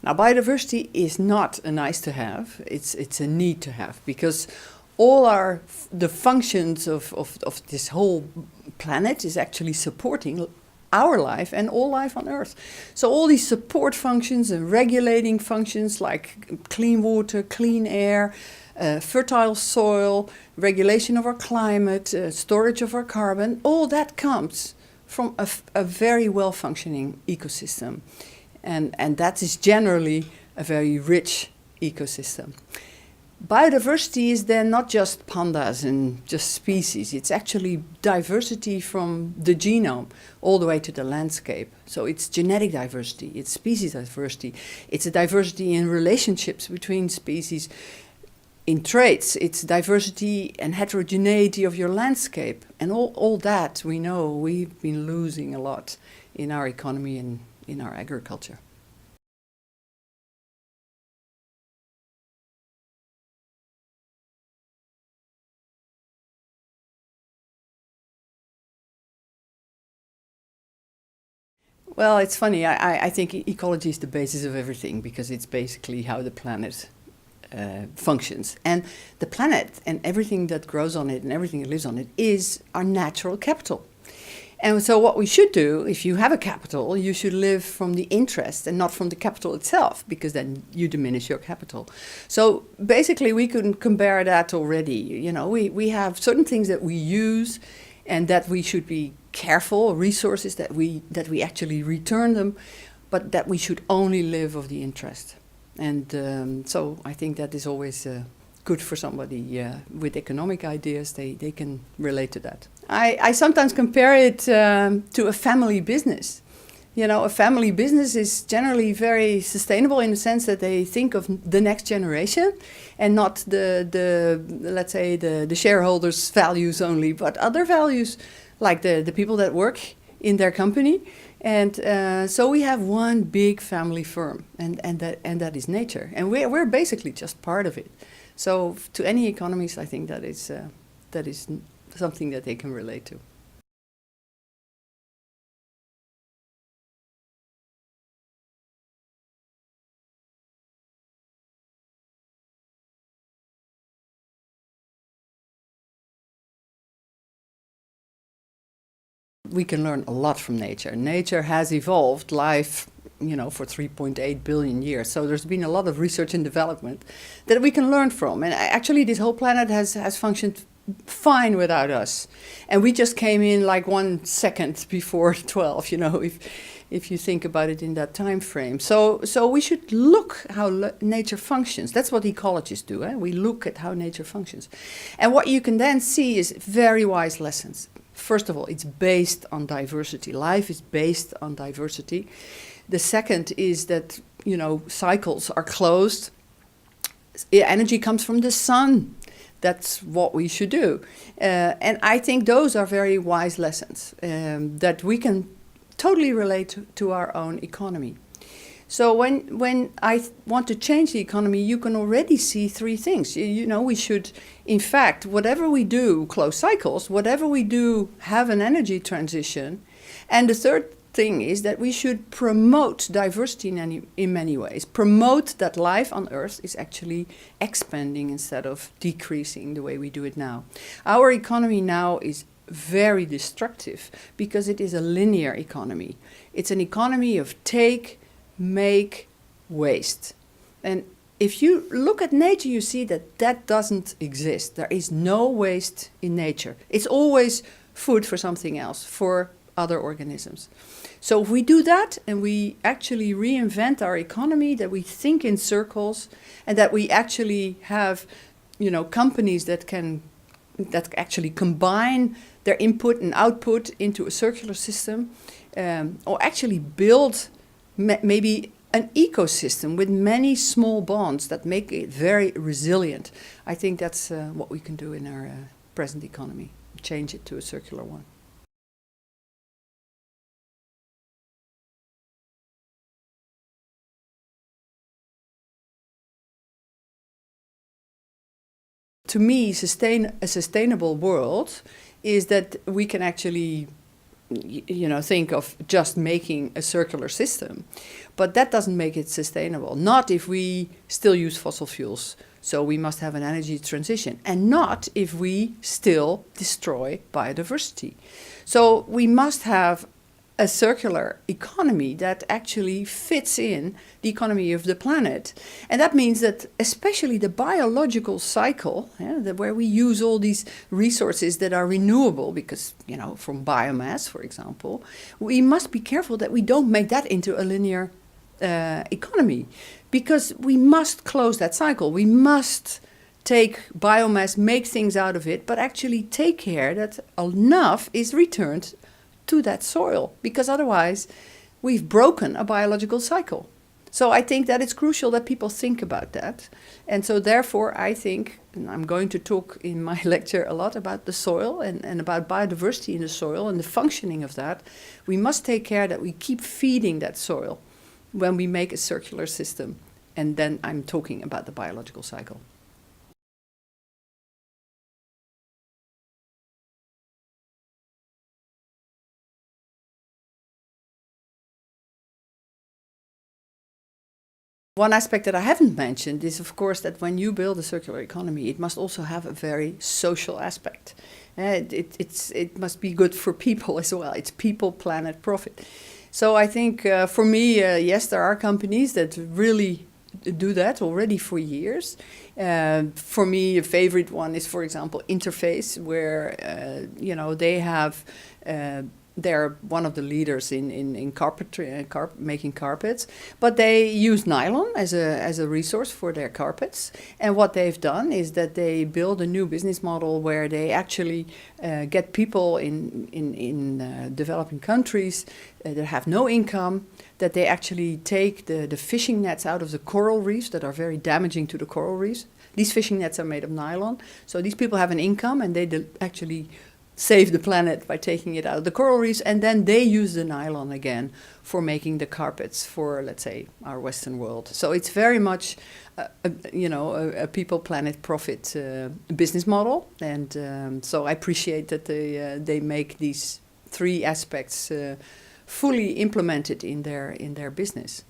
Now, biodiversity is not a nice to have, it's a need to have, because all the functions of this whole planet is actually supporting our life and all life on Earth. So all these support functions and regulating functions like clean water, clean air, fertile soil, regulation of our climate, storage of our carbon, all that comes from a very well-functioning ecosystem. And that is generally a very rich ecosystem. Biodiversity is then not just pandas and just species, it's actually diversity from the genome all the way to the landscape. So it's genetic diversity, it's species diversity, it's a diversity in relationships between species, in traits, it's diversity and heterogeneity of your landscape. And all that we know we've been losing a lot in our economy and in our agriculture. Well, it's funny. I think ecology is the basis of everything because it's basically how the planet functions. And the planet and everything that grows on it and everything that lives on it is our natural capital. And so what we should do, if you have a capital, you should live from the interest and not from the capital itself, because then you diminish your capital. So basically we can compare that already. You know, we have certain things that we use and that we should be careful, resources that we actually return them, but that we should only live of the interest. And so I think that is always good for somebody with economic ideas. They can relate to that. I sometimes compare it to a family business. You know, a family business is generally very sustainable in the sense that they think of the next generation and not let's say the shareholders' values only, but other values like the people that work in their company. And so we have one big family firm, and that is nature, and we're basically just part of it. So to any economist, I think that is something that they can relate to. We can learn a lot from nature. Nature has evolved life, you know, for 3.8 billion years. So there's been a lot of research and development that we can learn from. And actually this whole planet has functioned fine without us. And we just came in like 1 second before 12, you know, if you think about it in that time frame. So we should look how nature functions. That's what ecologists do. We look at how nature functions. And what you can then see is very wise lessons. First of all, it's based on diversity. Life is based on diversity. The second is that, you know, cycles are closed. Energy comes from the sun. That's what we should do. And I think those are very wise lessons that we can totally relate to our own economy. So when I want to change the economy, you can already see 3 things. You know, we should, in fact, whatever we do, close cycles, whatever we do, have an energy transition. And the third thing is that we should promote diversity in many ways. Promote that life on Earth is actually expanding instead of decreasing the way we do it now. Our economy now is very destructive because it is a linear economy. It's an economy of take, make, waste. And if you look at nature, you see that that doesn't exist. There is no waste in nature. It's always food for something else, for other organisms. So if we do that and we actually reinvent our economy, that we think in circles, and that we actually have, you know, companies that actually combine their input and output into a circular system, or actually build maybe an ecosystem with many small bonds that make it very resilient. I think that's what we can do in our present economy, change it to a circular one. To me, a sustainable world is that we can actually think of just making a circular system. But that doesn't make it sustainable. Not if we still use fossil fuels. So we must have an energy transition. And not if we still destroy biodiversity. So we must have a circular economy that actually fits in the economy of the planet. And that means that especially the biological cycle, where we use all these resources that are renewable, because, from biomass, for example, we must be careful that we don't make that into a linear economy, because we must close that cycle. We must take biomass, make things out of it, but actually take care that enough is returned to that soil, because otherwise we've broken a biological cycle. So I think that it's crucial that people think about that. And so therefore I think, and I'm going to talk in my lecture a lot about the soil and about biodiversity in the soil and the functioning of that, we must take care that we keep feeding that soil when we make a circular system. And then I'm talking about the biological cycle. One aspect that I haven't mentioned is, of course, that when you build a circular economy, it must also have a very social aspect. It must be good for people as well. It's people, planet, profit. So I think for me, yes, there are companies that really do that already for years. For me, a favorite one is, for example, Interface, where they have. They're one of the leaders in carpentry, making carpets, but they use nylon as a resource for their carpets. And what they've done is that they build a new business model where they actually get people in developing countries that have no income, that they actually take the fishing nets out of the coral reefs that are very damaging to the coral reefs. These fishing nets are made of nylon, so these people have an income, and they actually save the planet by taking it out of the coral reefs, and then they use the nylon again for making the carpets for, let's say, our Western world. So it's very much, a people, planet, profit business model, and so I appreciate that they make these three aspects fully implemented in their business.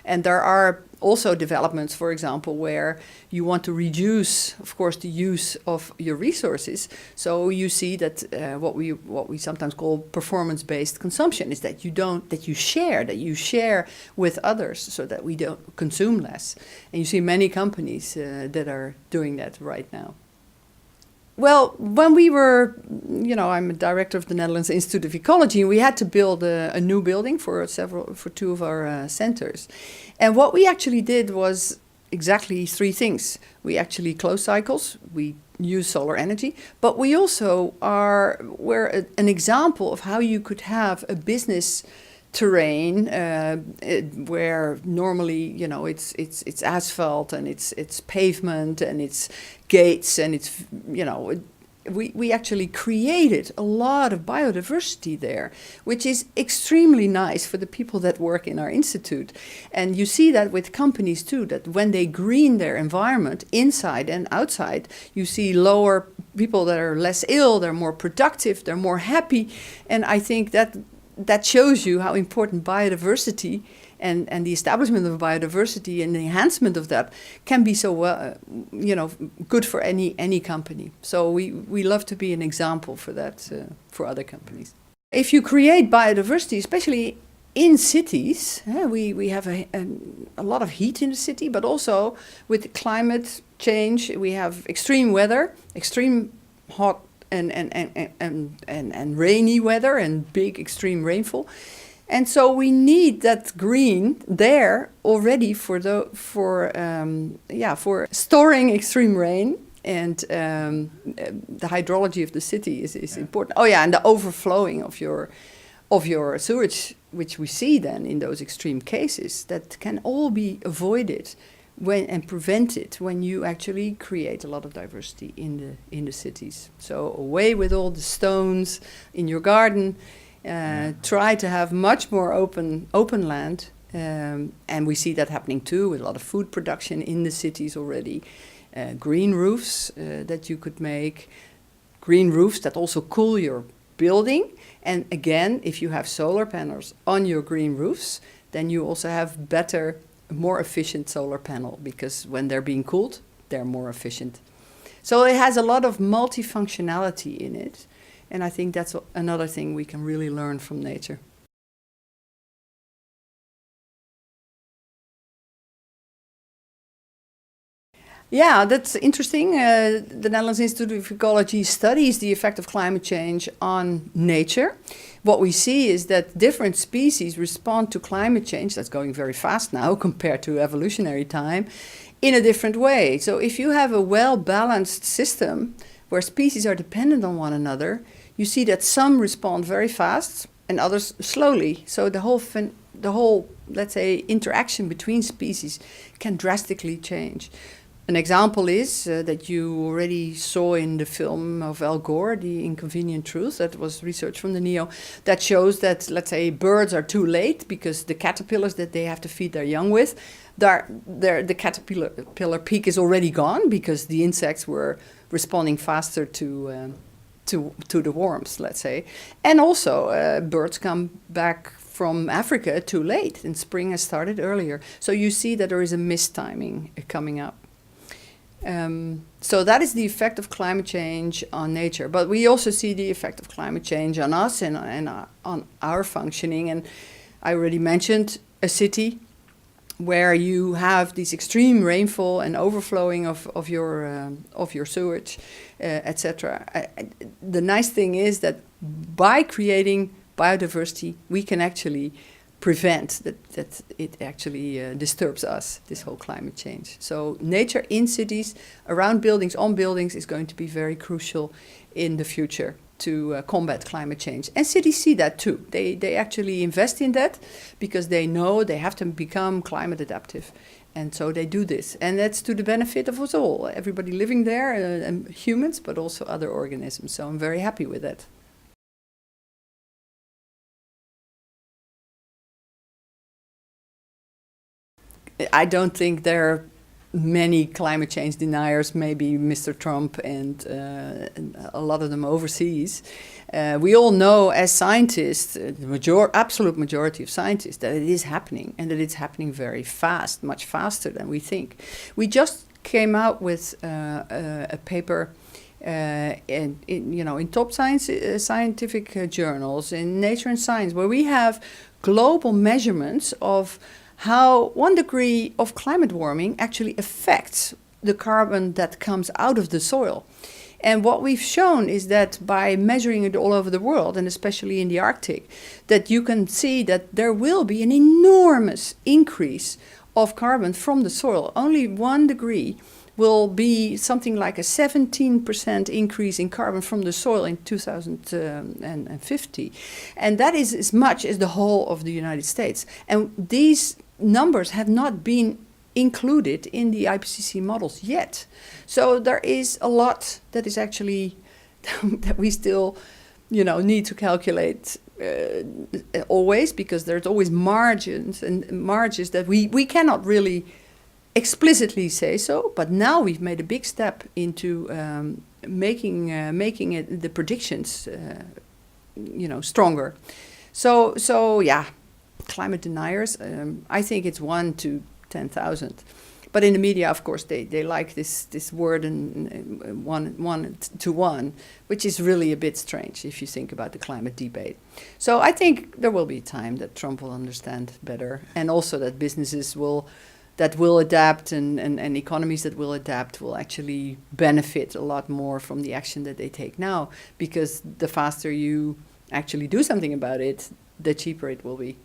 And there are also developments, for example, where you want to reduce, of course, the use of your resources. So you see that what we sometimes call performance-based consumption is that you share with others, so that we don't consume less. And you see many companies that are doing that right now. Well, when we were, I'm a director of the Netherlands Institute of Ecology, and we had to build a new building for two of our centers. And what we actually did was exactly three things. We actually close cycles, we use solar energy, but we also were an example of how you could have a business terrain where normally it's asphalt and it's pavement and it's gates and it's we actually created a lot of biodiversity there, which is extremely nice for the people that work in our institute. And you see that with companies too, that when they green their environment inside and outside, you see lower people that are less ill, they're more productive, they're more happy. And I think that shows you how important biodiversity and the establishment of biodiversity and the enhancement of that can be so good for any company. So we love to be an example for that for other companies. If you create biodiversity, especially in cities, we have a lot of heat in the city, but also with climate change, we have extreme weather, extreme hot and rainy weather and big extreme rainfall. And so we need that green there already for storing extreme rain, and the hydrology of the city is important. Oh yeah, and the overflowing of your sewage, which we see then in those extreme cases, that can all be avoided and prevented when you actually create a lot of diversity in the cities. So away with all the stones in your garden. Try to have much more open land, and we see that happening too with a lot of food production in the cities already. Green roofs that you could make, green roofs that also cool your building. And again, if you have solar panels on your green roofs, then you also have better, more efficient solar panel, because when they're being cooled, they're more efficient. So it has a lot of multifunctionality in it. And I think that's another thing we can really learn from nature. Yeah, that's interesting. The Netherlands Institute of Ecology studies the effect of climate change on nature. What we see is that different species respond to climate change, that's going very fast now compared to evolutionary time, in a different way. So if you have a well-balanced system where species are dependent on one another, you see that some respond very fast and others slowly. So the whole, let's say, interaction between species can drastically change. An example is that you already saw in the film of Al Gore, The Inconvenient Truth, that was research from the NEO, that shows that, let's say, birds are too late because the caterpillars that they have to feed their young with, the caterpillar peak is already gone because the insects were responding faster to the warmth, let's say. And also, birds come back from Africa too late, and spring has started earlier. So you see that there is a mistiming coming up. So that is the effect of climate change on nature. But we also see the effect of climate change on us and on our functioning. And I already mentioned a city where you have this extreme rainfall and overflowing of your sewage, etc. The nice thing is that by creating biodiversity, we can actually prevent that it actually disturbs us, this whole climate change. So nature in cities, around buildings, on buildings, is going to be very crucial in the future to combat climate change. And cities see that too. They actually invest in that because they know they have to become climate adaptive. And so they do this. And that's to the benefit of us all, everybody living there, and humans, but also other organisms. So I'm very happy with that. I don't think there are many climate change deniers, maybe Mr. Trump and a lot of them overseas. We all know as scientists, the absolute majority of scientists, that it is happening and that it's happening very fast, much faster than we think. We just came out with a paper in top scientific journals, in Nature and Science, where we have global measurements of how 1 degree of climate warming actually affects the carbon that comes out of the soil. And what we've shown is that by measuring it all over the world, and especially in the Arctic, that you can see that there will be an enormous increase of carbon from the soil. Only 1 degree will be something like a 17% increase in carbon from the soil in 2050. And that is as much as the whole of the United States. And these numbers have not been included in the IPCC models yet. So there is a lot that is actually that we still, need to calculate always, because there's always margins that we cannot really explicitly say so. But now we've made a big step into making it, the predictions, stronger. So yeah. Climate deniers, I think it's 1 to 10,000. But in the media, of course, they like this word and 1 to 1, which is really a bit strange if you think about the climate debate. So I think there will be a time that Trump will understand better, and also that businesses will adapt and economies that will adapt will actually benefit a lot more from the action that they take now, because the faster you actually do something about it, the cheaper it will be.